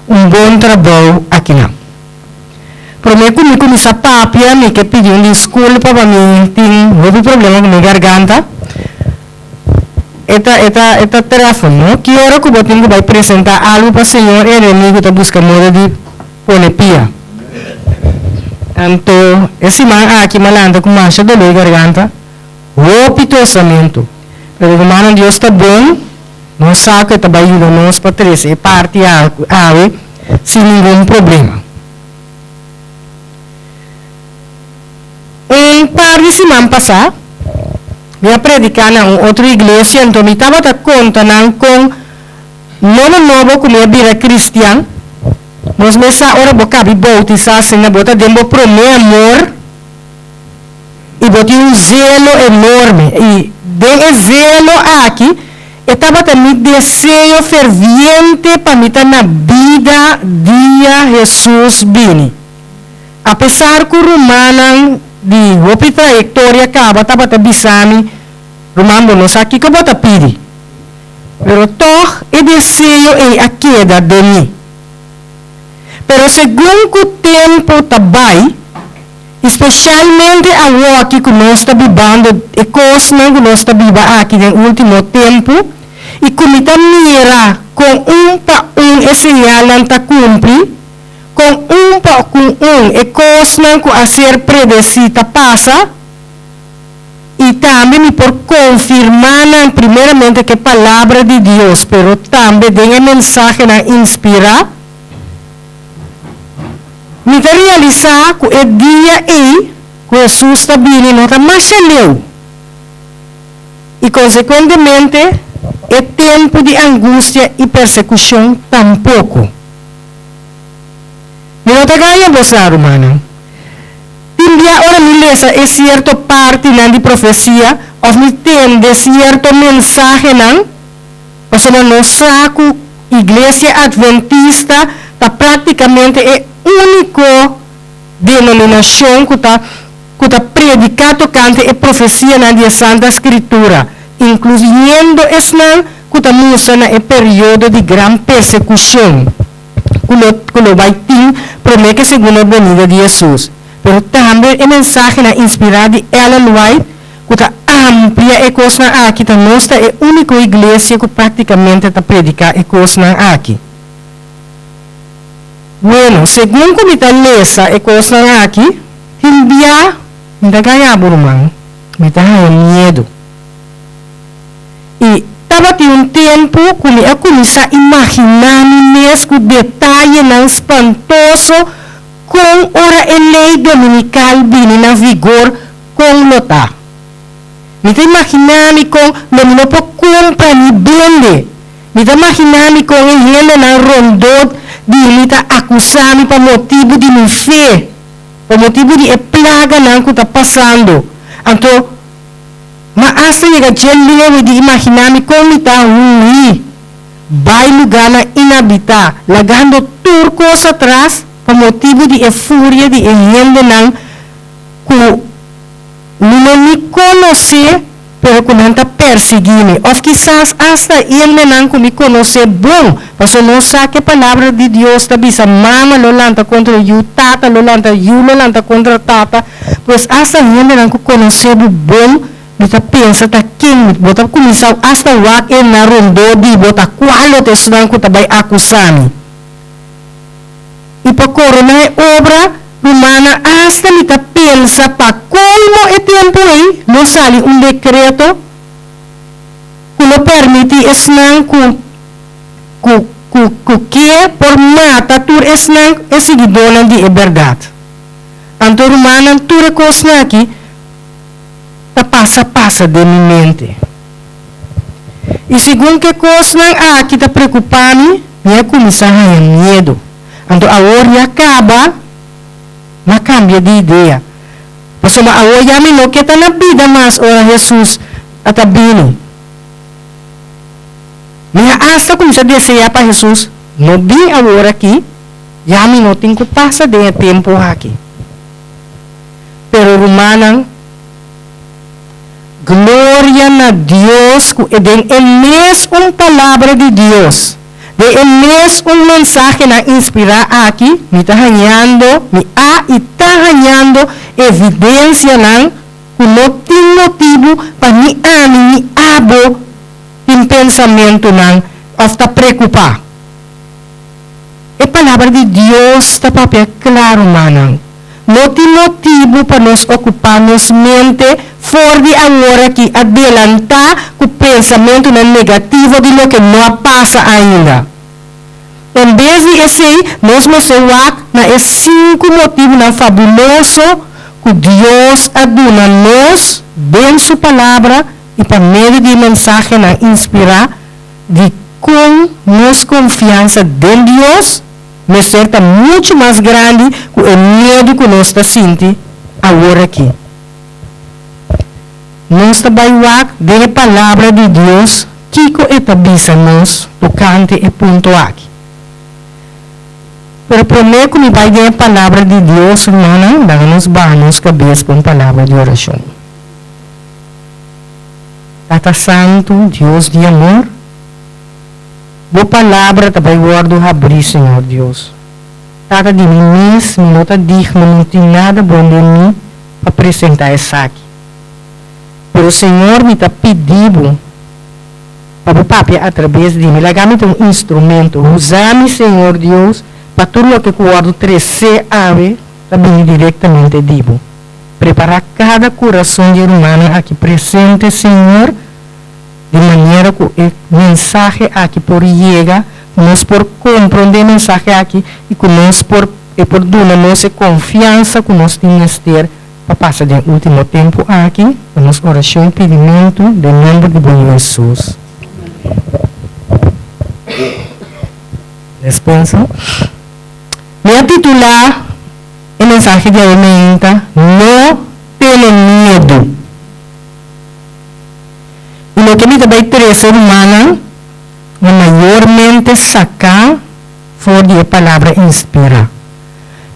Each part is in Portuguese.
um bom trabalho aqui não. Prometo que começar a papia, me que pedir desculpa para mim, tenho problema com minha garganta. Esta telefone, que hora que eu tenho que apresentar algo para o senhor, ele amigo está buscando modo de pôr pia. Então, esse man aqui malanda com mancha de dor garganta, opitosamente. Pero como Deus está bom, não sabe que está ajudando nós para trazer parte ave sem nenhum problema. Par de semana passada, eu predicar na outra igreja, então me estava contando com novo como eu vira cristiano. Nós nessa hora bocabi bautizar sem a bota de prometer amor e botei zelo enorme e de zelo aqui estava também desejo ferviente para mim na vida dia Jesus vini. Apesar que o romano de outra trajectória acaba estava bisami romano não sabe que bota pidi. Pero toch e desejo e a queda de mim. Pero segundo o tempo também, especialmente agora que nós estamos vivendo, e coisas que nós estamos vivendo aqui no último tempo, e como está mira com para esse real não está cumprir, com para e coisas que a ser predecida passa, e também por confirmar primeiramente que a palavra de Deus, pero também tem a mensagem a inspirar. Me realizar que o dia que Jesus está vindo não está mais leu. E, consequentemente, é tempo de angústia e persecução tampouco. Não está ganhando você, romano. Tinha ora me lesa é certa parte de profecia, ou me tem de certa mensagem, ou seja, no saco, igreja adventista, está praticamente única denominação que está predicado cante a profecia na Santa Escritura, incluindo essa que está usando no período de grande persecução, que vai ter promete segundo a venida de Jesus. Pero também a mensagem inspirada de Ellen White, que está ampla e coisa aqui, que nossa é a única igreja que praticamente está predicando a coisa aqui. Bueno, segundo como está lesa e coisa aqui, não ganha burman, me está medo. E estava tendo tempo que eu comecei a imaginar mesmo detalhe espantoso com a lei dominical vindo na vigor com lotar. Me está imaginando com não pode comprar nem vender. Me está imaginando com ele na rondô de ele está acusando por motivo de minha fé, por motivo de plaga que está passando. Então, mas hasta chegar a de imaginar-me como está ruim, vai lugar na inabitar, largando turcos atrás, por motivo de fúria de gente que não me conhece, pero que não está perseguindo. Ou quizás hasta ele não me conhece bom, porque não sabe que a palavra de Deus está dizendo, mama lo lanta contra you, tata lo lanta contra tata, pois hasta ele não conhece bom, você pensa que quem você começar hasta o que na rondô de você qual te estão que vai acusar. E para coronar obra romana hasta me pensa para como é tempo aí não sale decreto que não permite esnan que por mata tur esnan é seguidora de verdade. Então romana tudo coisa aqui passa de minha mente. E segundo que coisa aqui está preocupando, me começar a medo. Então agora acaba, mas cambia de ideia. Porque agora já me não quer na vida mais ora Jesus está vindo. Minha hasta começa a desejar para Jesus, não vim agora aqui, já me não tem que passar de tempo aqui. Pero romana, glória a Deus, que é a mesma palavra de Deus. De emes un mensaje na inspirar aqui, me está ganhando, me e está ganhando evidência nan, que não tem motivo para me abo em pensamento nan, ou está preocupar. A palavra de Deus está papel claro, manang. Não tem motivo para nos ocuparmos mente fora de agora que adelantar com o pensamento negativo de lo que não passa ainda. Em vez de esse, nós mostramos na 5 motivos fabulosos que Deus aduna nos bem sua palavra e para meio de mensagem na inspirar de com nos confiança em Deus me certa muito mais grande que o medo que nós está sentindo agora aqui. Nós trabalhamos da palavra de Deus que etabliza-nos tocante e ponto aqui. Pero primeiro que me vai dar a palavra de Deus, irmã, dá-nos banos cabeça com palavra de oração. Tata Santo, Deus de amor, boa palavra também guardo abrir, Senhor Deus. Tata de mim, não está digno, não tem nada bom de mim para apresentar essa aqui. Pero o Senhor me está pedindo para o papai através de mim, largar-me um instrumento, usar-me, Senhor Deus, para tudo o que guardo 13 ave, também diretamente digo. Preparar cada coração de humano aqui presente, Senhor, de maneira que o mensagem aqui por chega, nós por compreender o mensagem aqui e que nós por dar nossa confiança que nós temos ter para passar o último tempo aqui, com nossa oração e pedimento, em nome de bom Jesus. Despensa. Me titular o mensagem de aumenta, não tenha medo. E lo que me também interessa, humana, maiormente sacar fora de palavra inspira.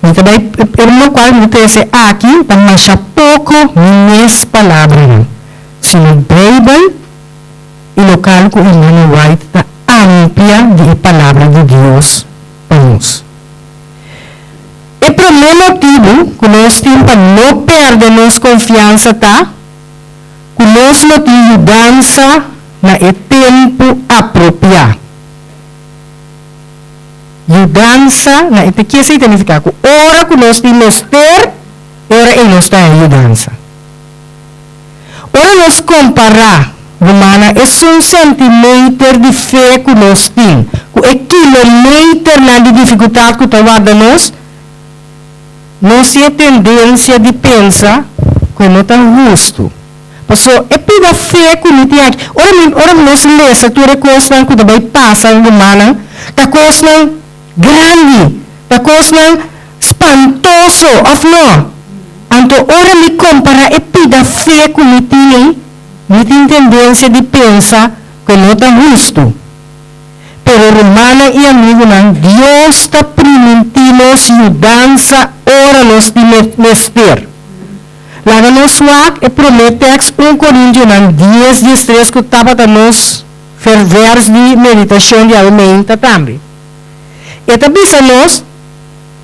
E também, pelo qual me interessa aqui, para marchar pouco minhas palavras. Sino Bible e local que o irmão White está amplia de palavra de Deus para nós. O primeiro motivo que nós temos para não perder nossa confiança está que nós não temos mudança no tempo apropriado. Mudança, o que significa? Que hora que nós temos ter, hora que nós temos mudança. Ora nós comparar, humana, é um sentimento de fé que nós temos. Que quilômetro na dificuldade que está nós, nós temos tendência de pensar que não está justo. Porque é pela fé que nós temos aqui. Ora nós lemos a coisa que também passa em humana, a coisa grande, a coisa espantosa, ou não? Então, ora me compara é pela fé que nós temos tendência de pensar que não está justo. Pero hermana e amigo, Deus está permitindo mudança, ora nós temos ter. Lá no suac e promete 1 Coríntios 10:13 que estava para nós verso de meditação de aumenta também. E também nós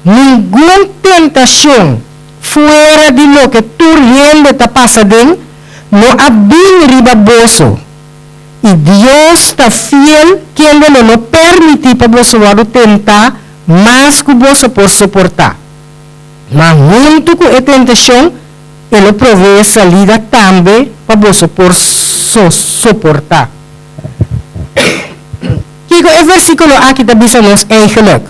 nenhuma tentação fora de lo que tu rende está passando não abrir ribaboso. E Deus está fiel que Ele não permite para você tentar mais que você pode suportar. Mas muito com a tentação, Ele provê salida também para você poder suportar. Kiko, o versículo aqui também nos eigenlijk.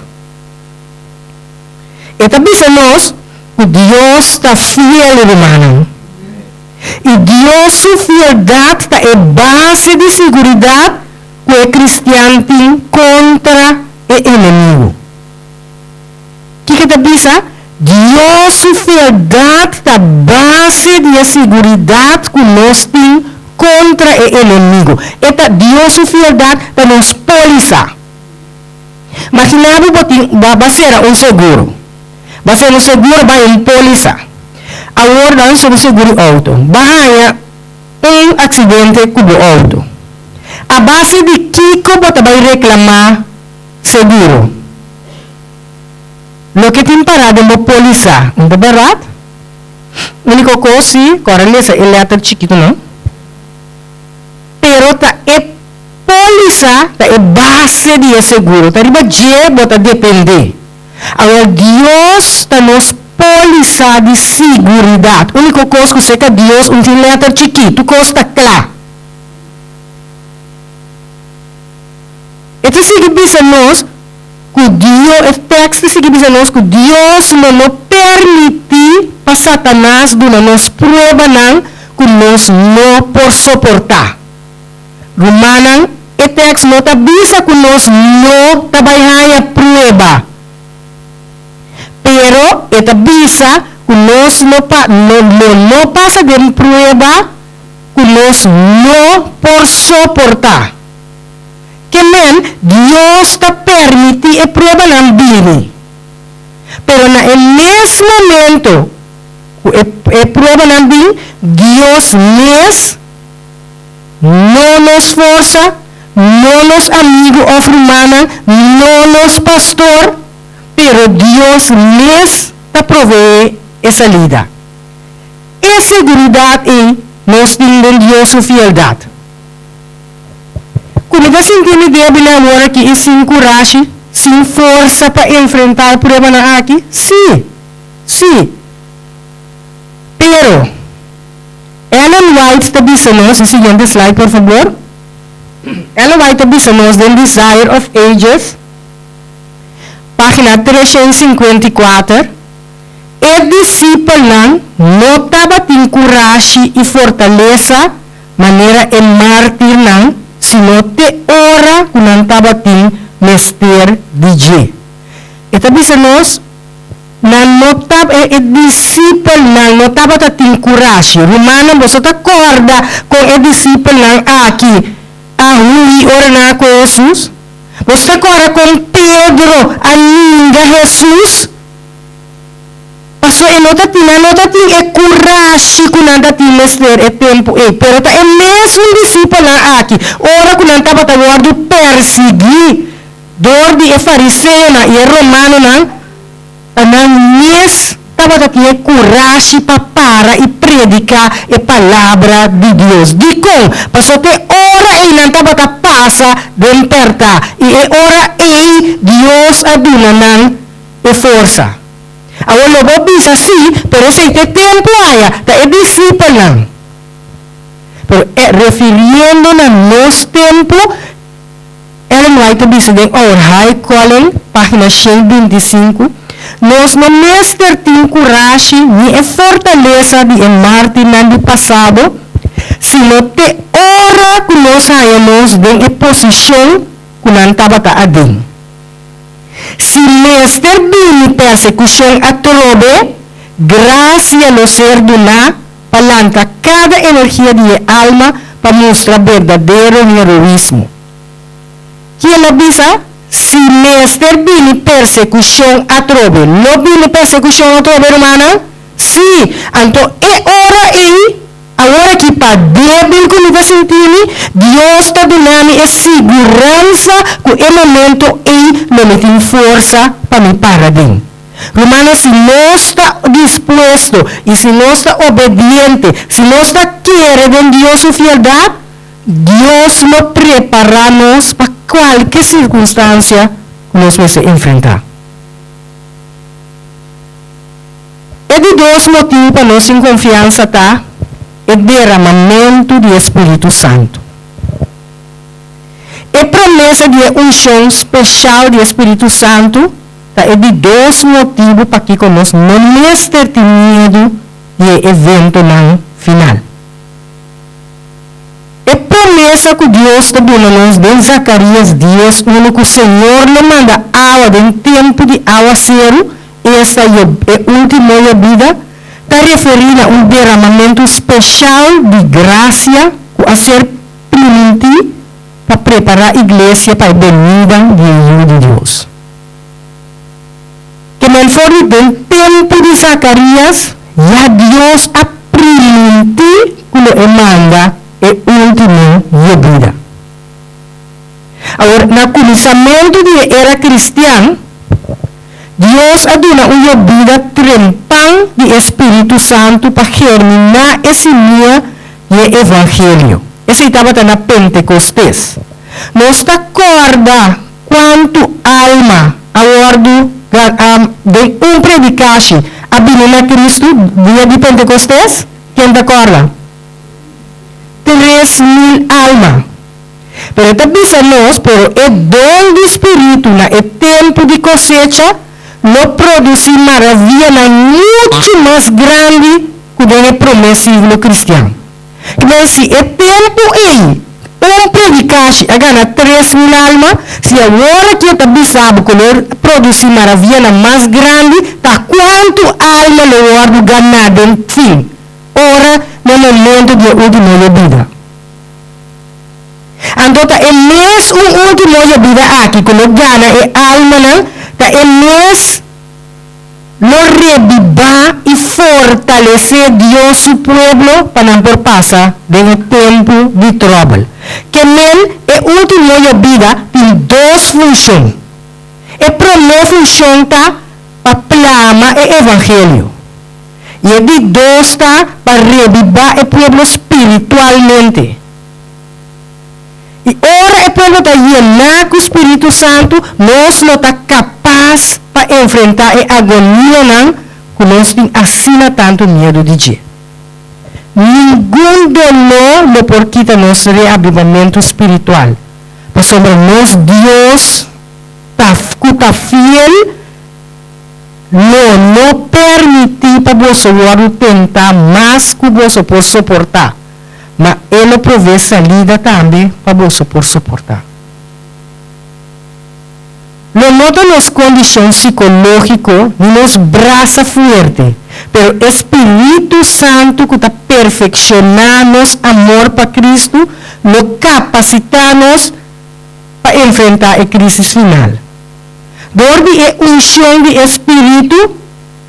E também nos que Deus está fiel, irmão. E Deus, sua fieldade é base de segurança que o cristiano tem contra o inimigo. O que está dizendo? Deus, sua fieldade é base de segurança que nós temos contra o inimigo. Eta Deus, sua fieldade é nos polícia. Imaginamos que vai ser um seguro. Vai ser um seguro para um polícia. Agora nós somos seguro auto. Bahaya acidente com o auto. A base de Kiko vai reclamar seguro. Lo que tem parado é polícia, não é verdade? A única coisa é, corre essa letra chiquito, não? Pero tá é polícia, tá é base de seguro. Tá riba je bota depender. Agora Deus tá nos polícia de seguridade. A única coisa que você quer Deus não tem letra chiquito, coisa tá clara. Este significa nós que Deus, o texto significa nós que Deus não permite para Satanás nos prova não que nós não por suportar. Romana, o texto não avisa que nós não trabalhamos a prova. Pero, ele avisa que nós não passa de prova que nós não por suportar. Que men, Deus te permite a prova não vir. Pero nesse momento, a prova não vir, Deus não nos força, não nos amigo of humana, não nos pastor, pero Deus te provee a salida. E seguridade é nós temos Deus sua fieldade. Quando você entende de agora que é sem coragem, sem força para enfrentar o problema aqui? Sim. Pero, Ellen White está dizendo, seguinte slide, por favor. Ellen White está dizendo, The Desire of Ages, página 354, o discípulo não estava com coragem e fortaleza, maneira em mártir não, sino te ora que não estava com mester DJ. Esta dizemos, não estava, o discípulo não estava com coragem. Romano, você está acorda com o discípulo aqui, a Rui ora com Jesus? Você está acorda com Pedro, a ninga Jesus? Pastor, não está tendo coragem que não está tendo mester tempo, pero está mesmo discípulo aqui. Ora que não estava guardando perseguir, dor de fariseu e romano não estava tendo coragem para e predicar a palavra de Deus. Digo, pastor, te ora e não estava passa de perta e ora e Deus aduna a força. Agora lo vou dizer assim, pero sem ter tempo é discípulo. Pero referindo a nosso tempo, Ellen White diz em Our High Calling, página 125, nós não mestre tem coragem nem a fortaleza de mártir no passado, sino te ora que nós saímos de posição que não estava adentro. Se mestre bini persecução a trobe, graças ao ser do lá, palanta cada energia de alma para mostrar verdadeiro heroísmo. Que ela diz, se mestre bini persecução a trobe, não bini persecução a trobe, romana? Sim, então é hora aí. Agora que para débil que você sentindo, Deus está dando a segurança que é momento e não tem força para me parar dentro. Romano, se nós está disposto e se nós está obediente, se nós está querendo Deus sua fialdade, Deus nos prepara-nos para qualquer circunstância que nós vamos enfrentar. É de dois motivos para nós em confiança, tá? É derramamento do Espírito Santo. É promessa de unção especial do Espírito Santo, tá? É de dois motivos para que conosco não mestre ter medo do evento no final. É promessa que Deus está dando-nos em Zacarias 10, onde o Senhor lhe manda água em tempo de aguaceiro, esta é a última vida, está referindo a derramamento especial de graça a ser permitido para preparar a igreja para a venida de Deus. Que no tempo de Zacarias, já Deus a permitido que ele manda a última vida. Agora, no começamento da era cristã, Deus aduna uma vida trempang de Espírito Santo para germinar esse dia de Evangelho. Esse estava na Pentecostes. Nós acorda quanto alma aguardo de predicação a vinda Cristo dia de Pentecostes? Quem te acorda? 3.000 almas. Pero também nós, pero o dom do Espírito, no tempo de cosecha, lo produce maravilha muito mais grande que a promessa do cristiano. Então, se o tempo é predicação, agora 3.000 almas, se agora que eu também sabe que ele produz maravilha mais grande, tá quanto alma ele guarda ganhar em fim, ora no momento de última vida. Então, é mesmo última vida aqui, quando gana é alma, é mesmo lo revivar e fortalecer Deus su pueblo para não passar de tempo de trouble. Que men é última vida tem duas funções. A primeira função está para plama o evangelho. E a de dois está para revivar o pueblo espiritualmente. E ora o pueblo está llenado com o Espírito Santo, nós não está capaz para enfrentar a agonia que nós temos assim tanto medo de dia. Nenhum dolor não pode quitar nosso reavivamento espiritual. Mas sobre nós, Deus está fiel, não permite para você tentar mais que você pode suportar. Mas Ele provê salida também para você poder suportar. Não nota nas condições psicológicas, nos braça forte, pero o Espírito Santo que está perfeccionando nosso amor para Cristo, nos capacita-nos para enfrentar a crise final. Dormi a unção do Espírito,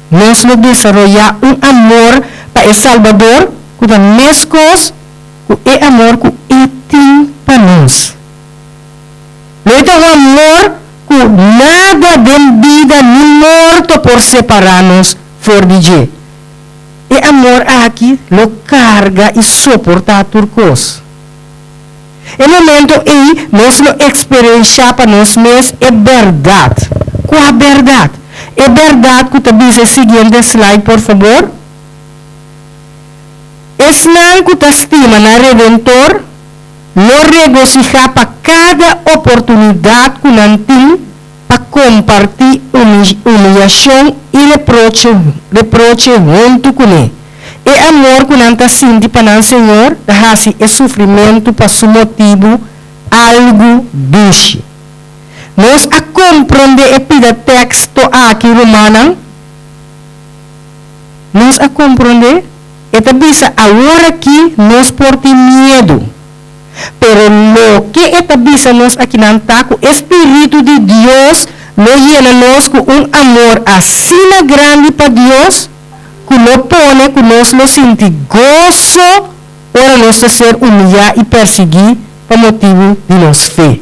nós nos desenvolver amor para o Salvador, que está mescos com o amor que Ele tem para nós. Não é amor nada de vida nem morto por separar-nos for de Deus. E amor aqui lo carga e suporta a turcos. E momento aí nós lo experienciamos para nós mesmos é verdade. Qual é a verdade? É verdade que também é o seguinte slide, por favor. Es não que te estima na Redentor, lo regocija para cada oportunidade que não tem para compartir humilhação e reproche junto com ele. E amor que não está sentindo para o Senhor, deixa é sofrimento para seu motivo, algo doce. Nós a compreender o texto aqui romano, nós a compreender, e também agora aqui nós por medo. Pero lo que establece nos aqui não está, o Espírito de Deus nos llena-nos com amor assim grande para Deus, que nos põe, que nós nos sente gozo, para nós ser humilhar e perseguir por motivo de nossa fé.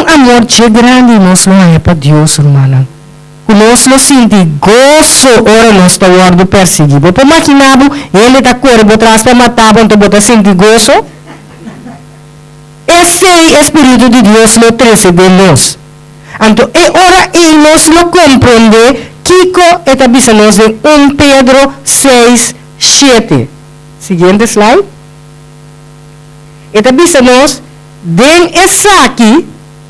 Amor que grande nós não é para Deus, irmã. Que nós nos sente gozo, ora nós estamos guardando perseguido. Para imaginar, ele está correndo atrás para matar, então você sente gozo. Esse Espírito de Deus lo trece de nós. Então, ora ele nos lo compreende, Kiko está dizendo em 1 Pedro 6, 7. Seguinte slide. Está dizendo, den essa aqui,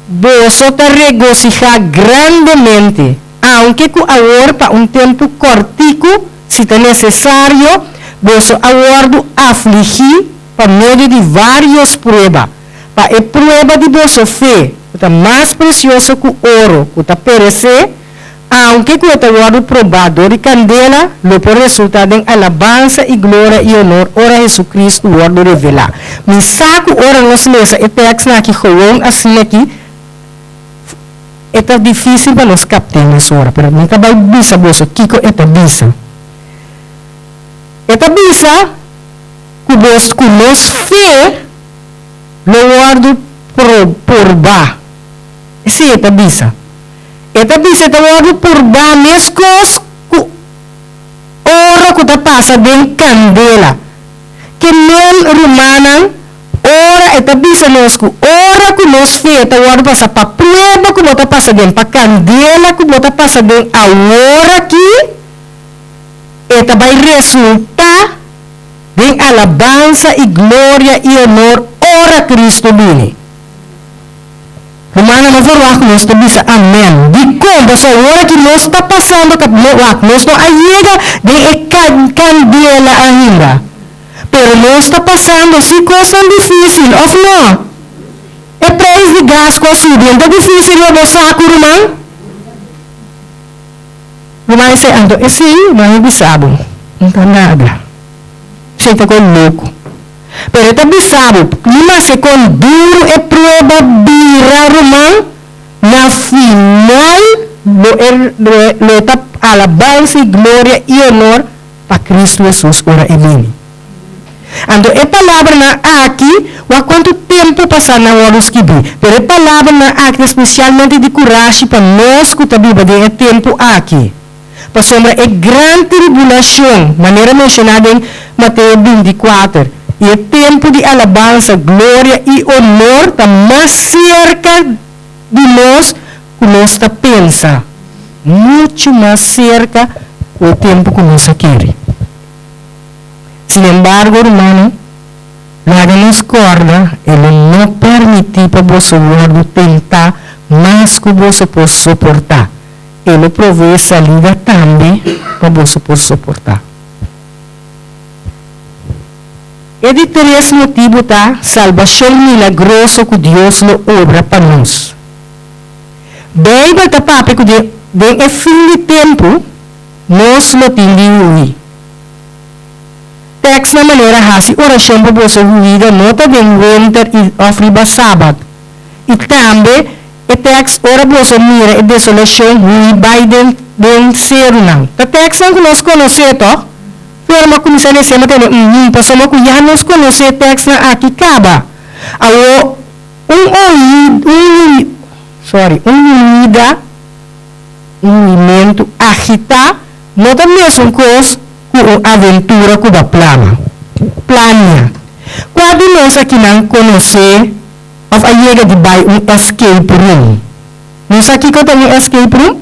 você te regocijar grandemente. Aunque agora para tempo cortico, se é necessário, você aguardo afligir por meio de várias pruebas. Para a prova de vossa fé, que é mais preciosa que o ouro, que está perecer, aunque que o aguardo probador e candela, lo por resultar em alabança e glória e honor, ora Jesucristo, o guardo revelar. Me saco, ora nós lemos o texto aqui, assim aqui, é difícil para nós captar nessa hora, mas não está bem bisa você, Kiko, é bisa. É bisa que nós fé, lo guardo purba. Sim, eta bisa. Eta bisa ta guardo purba mescos ku ora ku ta pasa den candela. Que nel rumanan ora eta bisa nosku ora ku nos feta guardo pasa pa prueba ku bota pasa den pa candela ku bota pasa den a ora ki eta vai resulta den alabanza e glória e honor ora Cristo bini. Romana não for nós to bisa amen. Di como sa ora que nós está passando kat nós não ayega de candela ainda. Pero nós está passando se coisa difícil of não. É preço de gás com subindo é difícil o saco romano. Romano se ando sim, não é bisabo. Não tá nada. Você tá com louco. Pero esta bisabo, lima se com duro e prueba bira romano, na final lo eta alabanza e glória e honor para Cristo Jesus ora e mim. Ando é palavra na aqui, há quanto tempo passar na hora que vi, pero é palavra na aqui especialmente de coragem para nós que tá viva de tempo aqui. Para sombra é grande tribulação, maneira mencionada em Mateus 24. E o tempo de alabança, glória e honor está mais cerca de nós que nós está pensa. Muito mais cerca do tempo que nós quer. Sin embargo, hermano, nada nos corda, ele não permite para você tentar mais que você possa suportar. Ele provê salida também para você possa suportar. É de três motivos, tá? Salvação milagrosa que Deus lo obra para nós. Bem, para papai que de fim de tempo, nós lo temos text na maneira assim, oração para você vida, nota de winter e ofriba sábado. E também, o text ora você mira a desolação hui by den ser não. O text não nós conhecemos, tá? Forma como se nesse mateno, passamos que já nos conhece text na aqui caba. Alô, um movimento agitar, não é mesmo coisa com aventura com a plana. Quando nós aqui não conhece, of a chega de buy escape room. Nós aqui que tem escape room?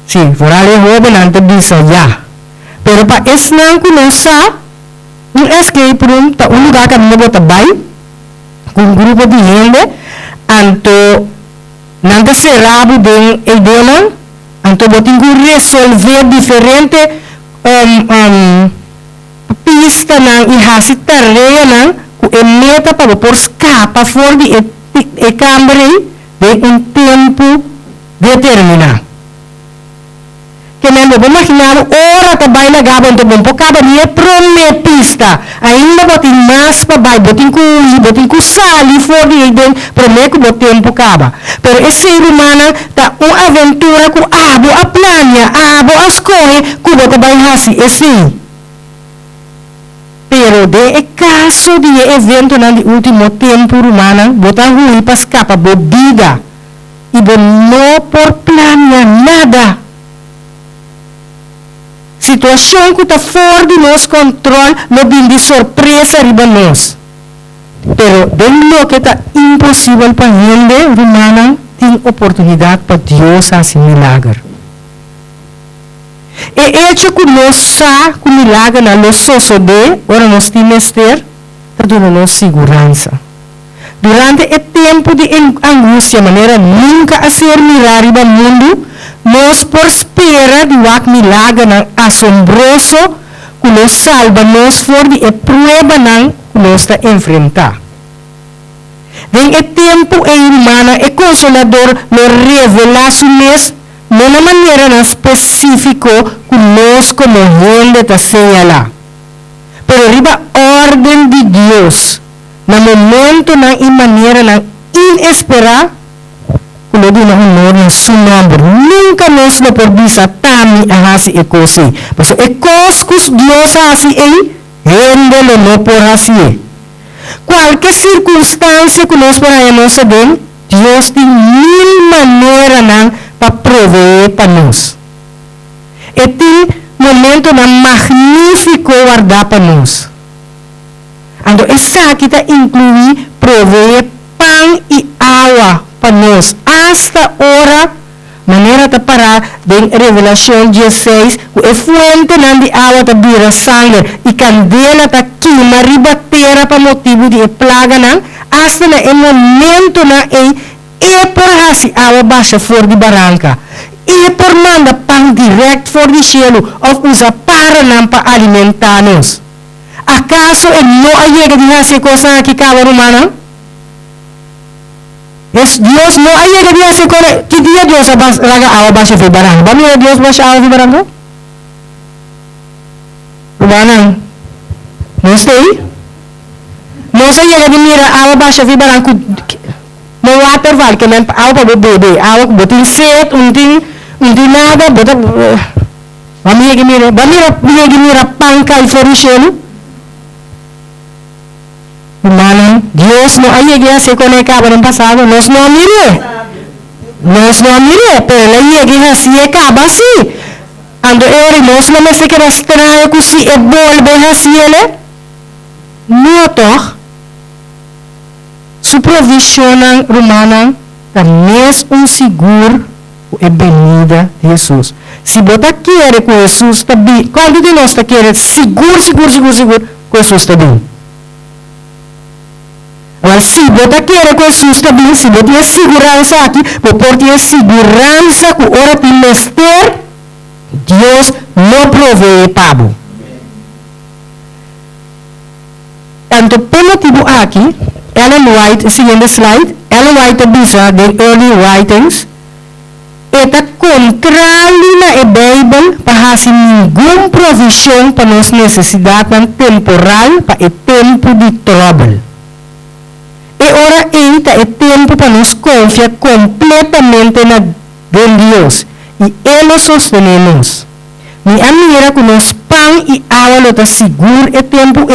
Sim, por ali roubo não te diz já. Pero para esse não conhece, escape room tá lugar que não bota buy com grupo de gente, anto não te cerrado de ideia, anto botinho resolver diferente pista nang ihasi tareya nang ku emeta para por escapa fora de câmara de tempo determinado. Que nem vou imaginar hora que vai na gaba então bom acaba de prometista ainda botin mais para vai botin ku sali fora de prometo que o tempo acaba. Pero esse ser humano tá uma aventura ku abo a plania abo a escolhe ku bota vai hasi esse. Pero de caso de evento no último tempo humano, botar ruim para escapar bebida e não por planear nada. Situação que está fora de nosso controle, não vem de surpresa riba nós. Pero de lo que está impossível para gente humana, tem oportunidade para Deus fazer milagre. E hecho que nós sabemos que o milagre não nos sucede, ora nós temos ter, está dando segurança. Durante o tempo de angústia, maneira nunca a ser milagre no mundo, nós por espera de um milagre assombroso que nos salva nós fora de prova que nós está enfrentar. Den o tempo humano é consolador, nos revela su mesmo de uma maneira específica que nós como gente está señalar. Pero arriba ordem de Deus, no momento e maneira inesperada, que lo diga honor em seu nome. Nunca nós não podemos tami a fazer coisa. Mas é coisa que Deus faz em gente não por fazer. Qualquer circunstância que nós podemos ver, Deus tem mil maneiras para prover para nós. E tem momento magnífico guardar para nós. Então, essa aqui está incluir prover pão e água para nós. Hasta hora, maneira de parar em Revelação 16, a fonte de água está vira sangue e candela está queima, ribatera para motivo de plaga, hasta no momento e por assim água baixa fora de barranca. E por manda pão direto fora do cielo, ou usa para alimentar-nos. ¿Acaso no hay que decir cosas aquí cada humana? Es Dios no hay que decir cosas. ¿Qué día Dios haga agua baja de barranco? ¿Vamos a Dios baja agua de barranco? Humana, ¿no está ahí? No se llega a mirar agua baja de barranco. No va a perder que me agua para beber, agua para botar sed, un nada, botar. Vamos a mirar pan cae fuera del cielo. Hermano, Dios no llegue a se conectaba en el pasado, nos no mire, pero le llegue así acaba así. Ando nos no me se queda extraño que si vuelve así no toch. Su provisión romana también es un seguro e venida de Jesus. Se você quer que Jesus está bem, quando de nós está querendo seguro, que Jesus está bem. Mas se você quer que Jesus está bem, se você tem segurança aqui, você tem segurança que a hora de mestre, Deus não provee pavo. Então, por motivo aqui, Ellen White, seguinte slide, Ellen White diz de early writings, eta contrário na Bíblia para fazer nenhuma provisão para nossa necessidade temporal para o tempo de trouble. E ora ainda é tempo para nos confiar completamente na Deus e Ele sostenemos. Me amira que nos pão e água lo está seguro o tempo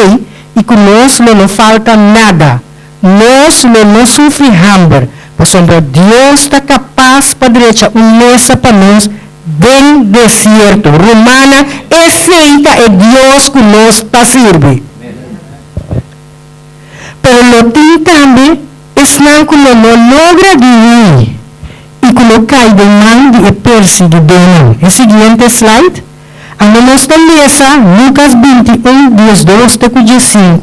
e que nós não falta nada. Nós não sofre hambre. Por exemplo, Deus está capaz para deixar mesa para nós bem deserto. Romana é feita é Deus que nos está servindo. Pero lo tem também é que não logra vivir e que não cai de mão de perseguidor. O seguinte slide. A nossa mesa, Lucas 21, 12-15.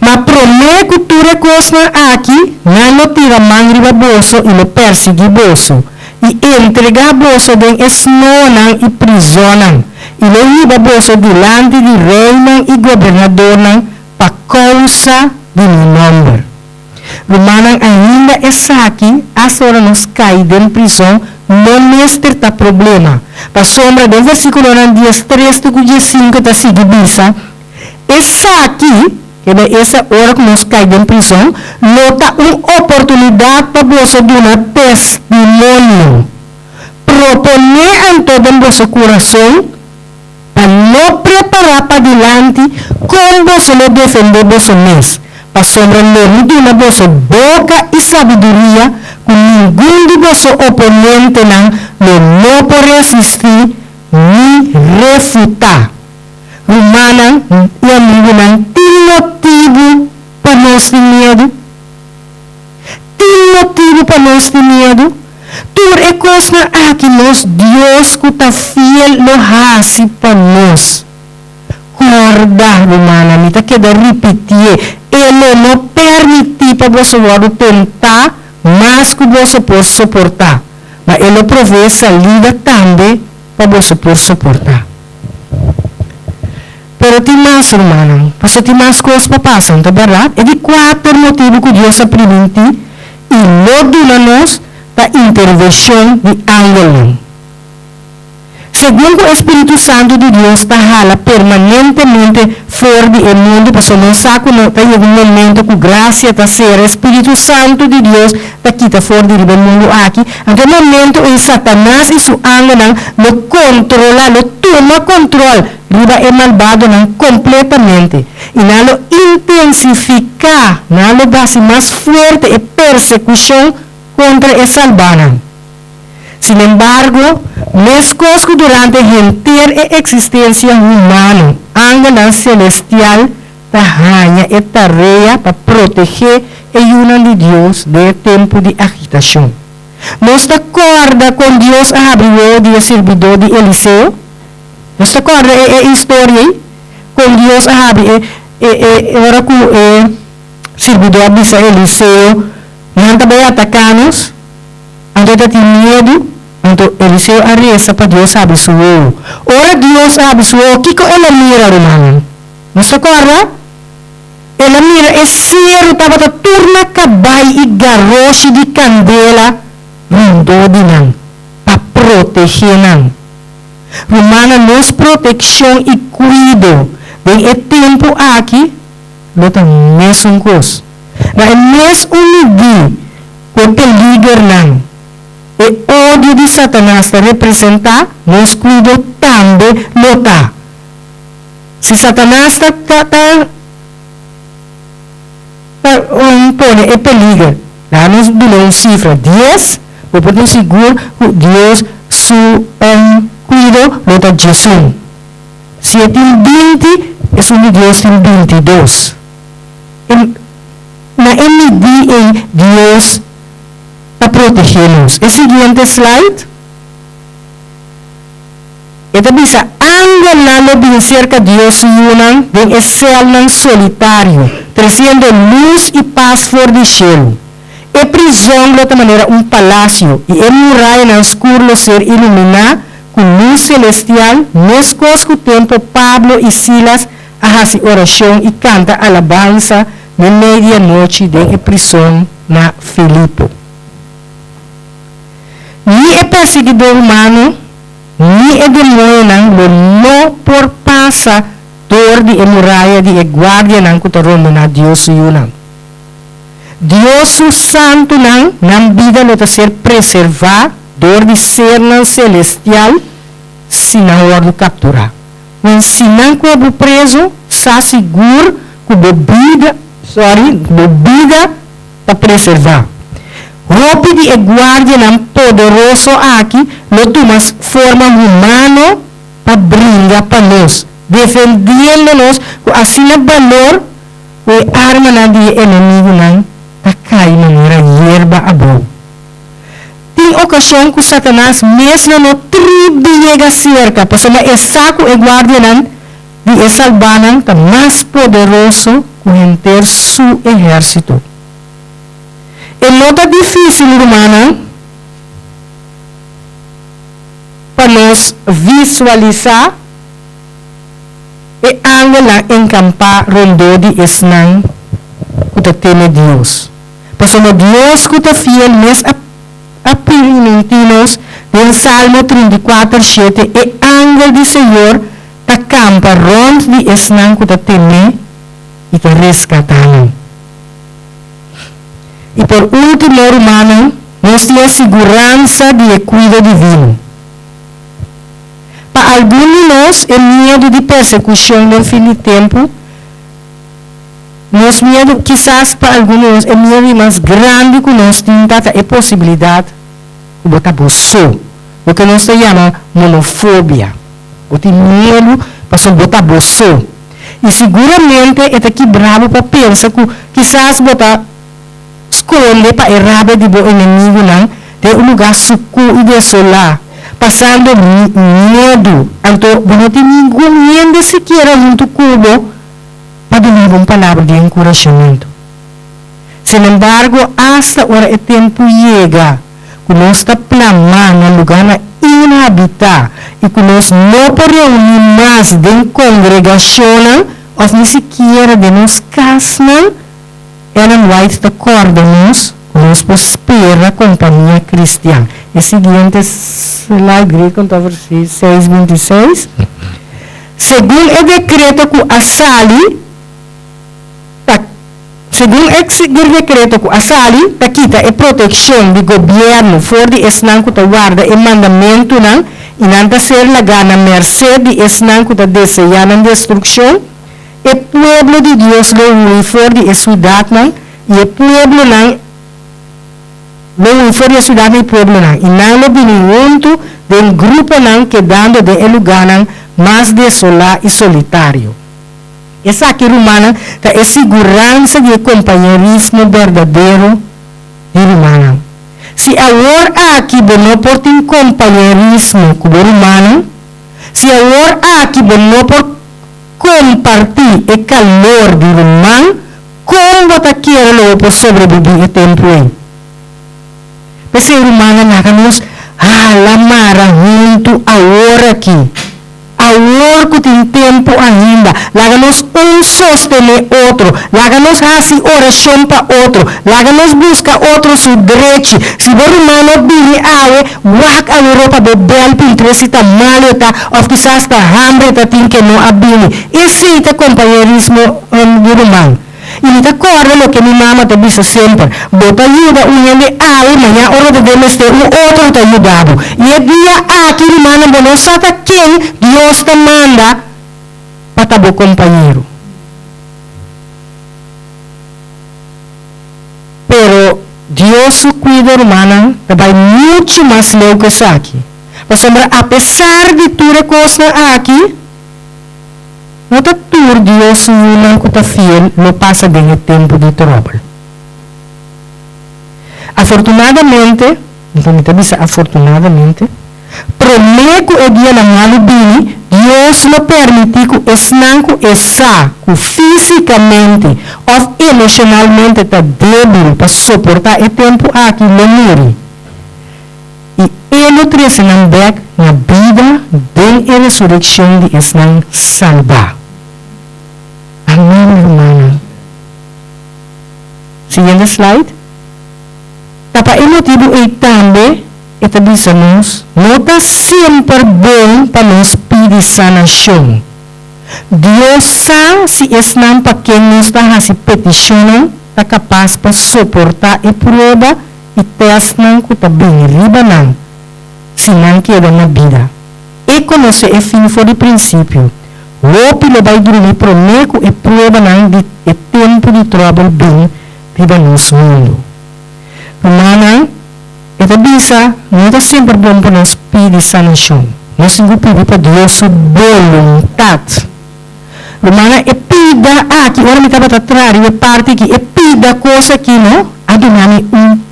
Mas promete que tu recosta aqui, não tira mangriba bolso e lo persegue bolso. E entrega bolso de esnonan e prisionan. E lo lleva bolso delante de reina e governador para causa de meu nome. Romanan ainda é aqui, as horas nos cai de prisão, não mestre tá problema. Para sombra do versículo 10:3-15 está seguindo, essa aqui, que é essa hora que nos cai de prisão, nota uma oportunidade para você dar um testemunho. Proponer em todo o vosso coração, para não preparar para diante, como você não defender você mesmo. Para sombra não de uma vossa boca e sabedoria, com nenhum de vosso oponente não pode resistir nem refutar. Romana e amigo não tem motivo para nós ter medo. Tem motivo para nós ter medo. Tudo é coisa que nós, Deus que está fiel, não faz para nós. Corda, romana, me está querendo repetir. Ele não permite para você tentar mais que você pode suportar. Mas ele provê salida também para você poder suportar. Pero tem mais, irmão. Você tem mais coisas para passar, não é verdade? É de 4 motivos que Deus permite e não dá-nos da intervenção de ângulo. Segundo o Espírito Santo de Deus está jala permanentemente fora do mundo, para não saco não tem um momento que graça está ser o Espírito Santo de Deus está quita fora do mundo aqui. Então momento em Satanás e seu ângulo não controla, não toma controle riba e malvado nan completamente y nalo intensifica, nalo base más fuerte e persecución contra el salvanan. Sin embargo, mescosco durante gentil e existencia humana, ángelan celestial tahanha e tarea para proteger e una de Dios de tempo de agitación. ¿Nos acorda con Dios abrió de servidor de Eliseo? ¿Nos acorda historia? Con Dios abrió ahora que servidor de Eliseo não vai atacar-nos, então tem medo, então Eliseu arresta para Deus abençoou. Ora Deus abençoou, o que ela mira, irmão? Não se acorda? Ela mira, é sério, estava a turma cabai e garroche de candela, rondou de não, para proteger não. Romana, nos proteção e cuido, bem, é tempo aqui, não tem mesmo coisa. Mas mesmo dia, o peligro não. E ódio de Satanás representa, nos cuido também lutar. Se Satanás está impõe é peligro, lá nos dá cifra 10, eu posso segurar que Deus su cuido luta Jesus. Se tem 20, é um Deus tem 22. Na MD Deus para proteger-nos. O seguinte slide. Esta bisa angelalo bien cerca Dios unan en el céu solitário, trazendo luz e paz fora do cielo. E prisão de outra maneira palácio e a muralha no escuro ser iluminada com luz celestial. Mescos com o tempo Pablo e Silas fazem oração e canta alabança na medianoite de prisão na Filipo. Ni é perseguidor humano, ni é demônio não por passa dor de muralha de guardia não kutaron na Deus yunang. Deus santo não vida não ser preservar dor de ser não celestial se não hora capturar. Mas se não como preso, está seguro que bebida para preservar. Roupa de guardia não poderoso aqui, não tomas forma humana para brincar para nós, defendendo-nos com assim o valor que a arma de inimigo não está caindo na hierba abu. Tem ocasião que Satanás mesmo no tribo de chega cerca, porque é saco e guardia não de salvar não está mais poderoso que enter su exército. É nota difícil, irmã, para nós visualizar e ángulo encampar rondou de esnang que teme Deus. Porque Deus que está fiel mesmo a peregrinos do Salmo 34:7 e ángulo do Senhor está campa rond de esnang que teme e te rescatando. E por último, hermano, nos tem segurança de cuidado divino. Para alguns de nós, o medo de persecução no fim do tempo, nos medo, quizás para alguns de nós, o medo mais grande que nós temos é a possibilidade de botar bolso, o que nós chamamos monofobia. O tem medo para botar bolso. E seguramente é aqui bravo para pensar que quizás botar esconde para errar de bo inimigo não de lugar suco e desolar passando medo então não tem ninguém sequer junto cubo para dar palavra de encorajamento. Sin embargo, hasta hora o tempo chega que nós está plamando no lugar inhabitado e que nós não podemos reunir mais de congregação ou nem sequer de nos casas. Ellen White acorda-nos, nós espera a companhia cristã. E seguinte slide grego, versículo 6:26. Segundo o decreto que a Sali, quita a proteção do governo, fora de esnang que guarda o mandamento, inanta ser la gana merced de esnan que desean destrucción, el pueblo de Dios lo huye fuera de ciudad, y el pueblo lo huye fuera de ciudad y pueblo, y no lo viene junto del grupo quedando de el lugar más desolado y solitario. Esa aquí romana es seguranza de compañerismo verdadero de romana. Si ahora aquí no por un compañerismo con romano, si ahora aquí no por compartir el calor de romano, ¿cómo te quiere luego por sobrevivir el tiempo ahí? Pues el romano hagamos la mara junto ahora aquí. Ahora que tem tempo ainda, láganos un sostener otro, láganos así oración para otro, láganos buscar otro su derecho. Si vos hermano viene a wak a Europa bebel pintres está malo está, o quizás está hambre está tin que no abine. Ese es compañerismo hermano. Y me acuerdo lo que mi mamá te dice siempre, bota ayuda un de ay, mañana hora de demestre, un otro te ayudado. Y el día aquí, hermano, no sabe quién Dios te manda para tu compañero. Pero Dios su cuida, hermana, te va mucho más lejos que eso aquí. Pues, a pesar de tu cosa aquí, no te tur Dios no está fiel, lo pasa en el tiempo de trouble. Afortunadamente, prometo el día malo vini, Dios lo permite que esnanco esa, que físicamente o emocionalmente está débil para soportar el tiempo aquí lo muere. Y Él lo trae en la vida de la resurrección de esnan salvar. Amén, hermano. Siguiente slide. Tapa el motivo y también establecemos, no está siempre bueno para nos pedir sanación. Dios sabe si es nan para quien nos da así petición, está capaz para soportar y prueba y testan que está bien riba si no queda en la vida. Y conoce el fin por el principio. O lo vai dormir prometo e prova de tempo de trabalho bem riba nosso mundo. Romana, esta bisa não está sempre bom para nós pedir sanação. Nós temos que pedir para Deus sua vontade. Romana, e pida aqui, agora me estava atrás, e parte aqui, e pida coisa aqui, não? Adonai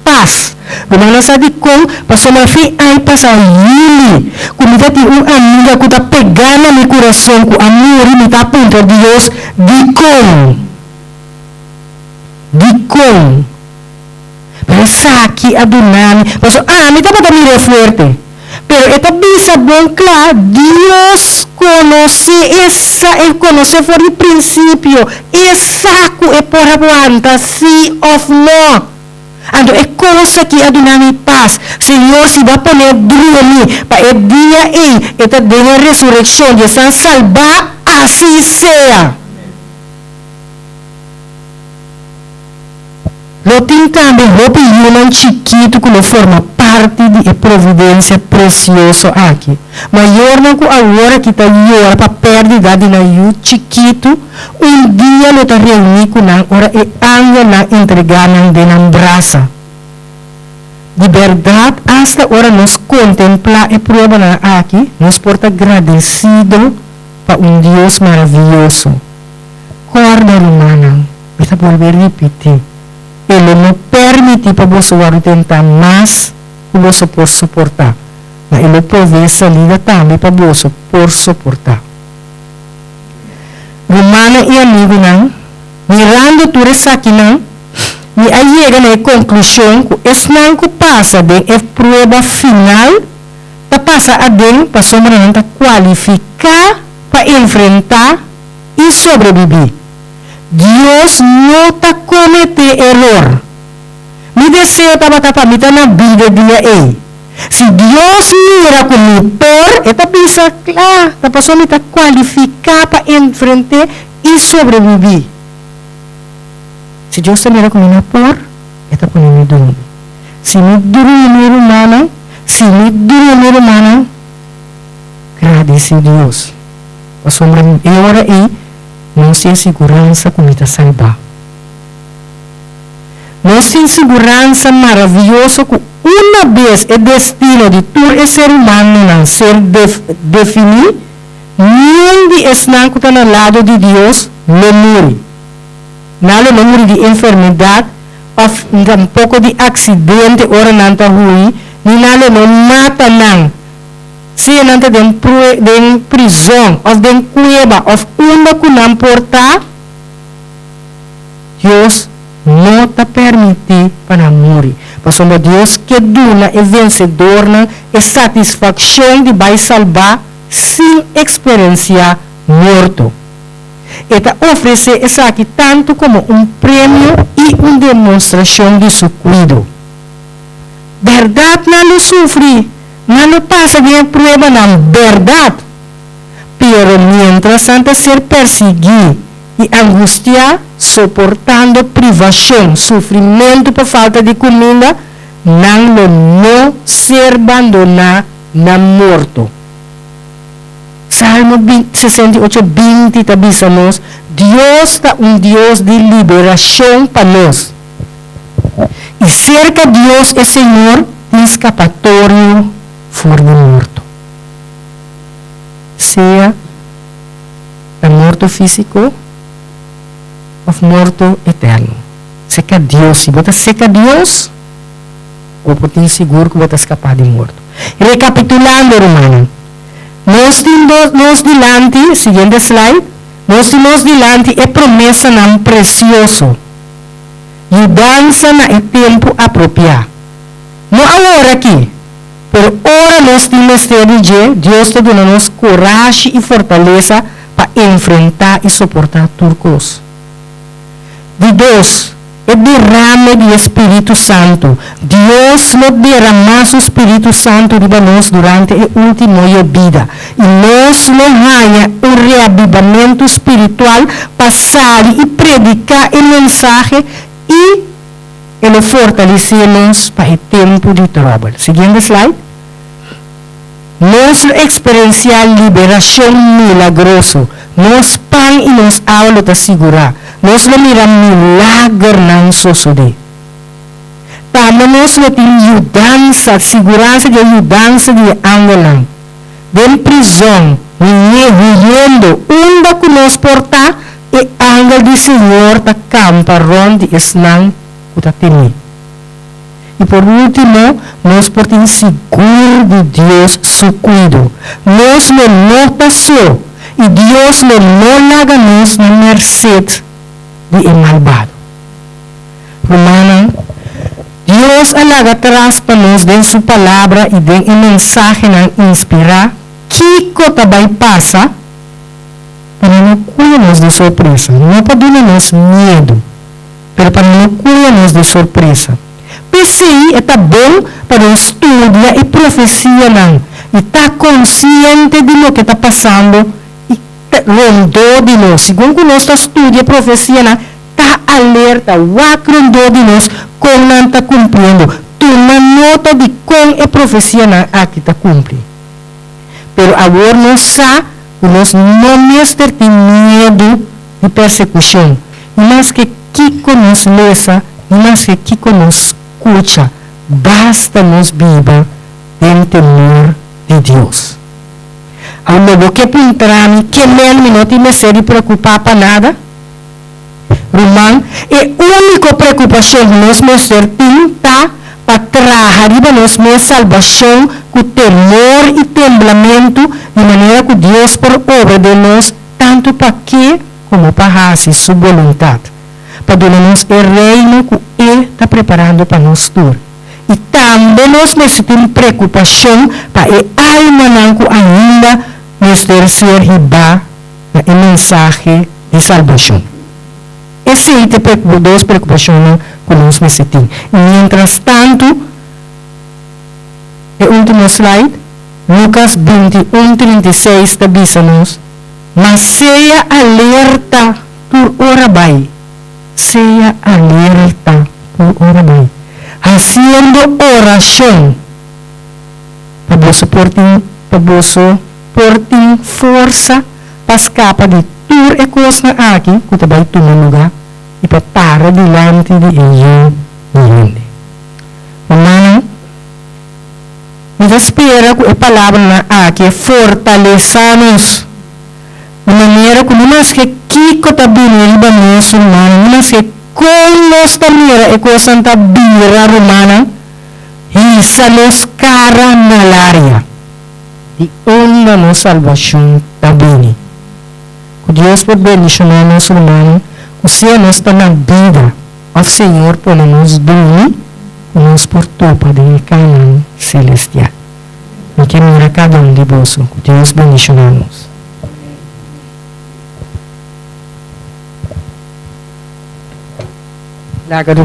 paz. Romana sabe como, passou uma fim, aí passa ele. Como tem uma amiga que está pegando no coração, com amor, e me está apontando a Deus, de como. Mas aqui, Adonai, passou, me estava também forte. Pero esta bisa bom claro, Dios conoce por el principio, esa que por aguanta, sí o no. Ando é cosa que Adonai paz. Senhor, se vai poner dormir para el día y esta de la resurrección, de San salvar, así sea. Lo tem também roupa human chiquito que forma parte de providência precioso aqui. Maior não que agora que está agora para perda de naio chiquito, dia lo está reunir com a hora e anga na entregar de na braça. De verdade, hasta agora nos contemplar e prova aqui, nos porta agradecido para Deus maravilhoso. Corda humana, está volver a repetir. Ele não permite para você tentar mais que você pode suportar. Mas ele provê salida também para você por suportar. Romana e amigo não, mirando tudo isso aqui não, e aí chega na conclusão que esse não que passa de a prova final, tá passa a dentro para somente qualificar para enfrentar e sobreviver. Deus não está cometendo erro. Mi deseo estava para mim na vida dia aí. Se Deus mira como por, esta pisa claro, a pessoa está qualificada para enfrentar e sobreviver. Se Deus mira como por, esta pode me dormir. Se me dormir humana, desse Deus. A sombra e ora aí, nós temos segurança como está salva. Nós temos segurança maravilhosa que uma vez o destino de todo ser humano não ser definido, nenhum de esses que está no lado de Deus não morre. Nada não morre de enfermidade, ou tampouco de acidente, ora não está ruim, nem nada não mata não. Se não está de prisão, ou de cueva, ou onde que não porta, Deus não está permitindo para morrer. Mas Deus que duna é vencedor, é satisfação de vai salvar sem experienciar morto. Eta oferece isso aqui tanto como prêmio e uma demonstração de seu cuidado. Verdade não sofre, não passa de prueba na verdade. Pero mientras antes ser perseguido e angustiar, suportando privação, sofrimento por falta de comida, não ser abandonado na morto. Salmo 68, 20 diz-nos, Deus é Deus de liberação para nós. E cerca de Deus é Senhor de escapatório fora do morto. Seja o morto físico ou morto eterno. Seca Deus, se você seca Deus, ou pode seguro que você escapar de morto. Recapitulando, Romano. Nós dilante, seguinte slide, nós dilante é promessa não precioso. Mudança no tempo apropriado. Não agora aqui, mas ora nós temos de Deus está dando-nos coragem e fortaleza para enfrentar e suportar turcos. De Deus, é derrame do Espírito Santo. Deus nos derramou o Espírito Santo de nós durante a última vida. E nós não ganhamos reavivamento espiritual para sair e predicar o mensagem e ele fortalecemos para o tempo de trabalho. Seguinte slide. Nós experienciar liberação milagrosa. Nós pão e nós aula te segurar. Nós não miramos milagre não suceder. Também nós não temos mudança, segurança de mudança de ângulo. De prisão, vivendo, onde que nós portar, e ângulo do Senhor da camparão de esnão que está tendo. E por último, nós portamos seguro de Deus, seu cuidado. Nós não passou, e Deus não larga nós na mercê de malvado. Romano, Deus alaga atrás para nós de sua palavra e de mensagem a inspirar. Kiko também passa para não cuidar-nos de surpresa. Não para dar-nos medo, mas para não cuidar-nos de surpresa. PCI está bom para estudar e profecia não. E está consciente de lo que está passando rondou de nós, segundo nós estudia a profecia, está alerta, rondou de nós, como não está cumprindo. Toma nota de como a profecia aqui está cumprindo. Pero agora nós sabemos que nós não temos medo de persecução. Mas que Kiko nos lesa, mas que Kiko nos escuta, basta nos viva em temor de Deus. Ao logo que pintar-me, que mesmo não tem ser de preocupar para nada. Romano, a única preocupação que nós temos está para trazer para nós a salvação com temor e temblamento, de maneira que Deus por obra de nós, tanto para que como para fazer sua vontade. Para dar-nos o reino que Ele está preparando para nós todos. E também nós necessitamos preocupação para a alma que ainda nos deve ser riba a mensagem de salvação. Esse é o duas preocupações que nós necessitamos. Mientras tanto, o último slide, Lucas 21:36 diz-nos, mas seja alerta por hora vai. Seja alerta por hora vai. Haciendo oração para você portem força para escapar de tudo e coisa aqui, que vai tomar lugar, e para parar diante de ele. Mano, me espera que a palavra aqui fortaleça-nos de maneira como nós que Kiko também riba muçulmano, nós que com nós também é com Santa Bira Romana, e salos cara na área de onde a nossa salvação também. Que Deus por bendicionar nosso irmão, o Senhor nos está na vida, o Senhor por nos dormir, nos por topa de Canaã celestial. E que mora cada de vós, que Deus bendicionamos. Laga do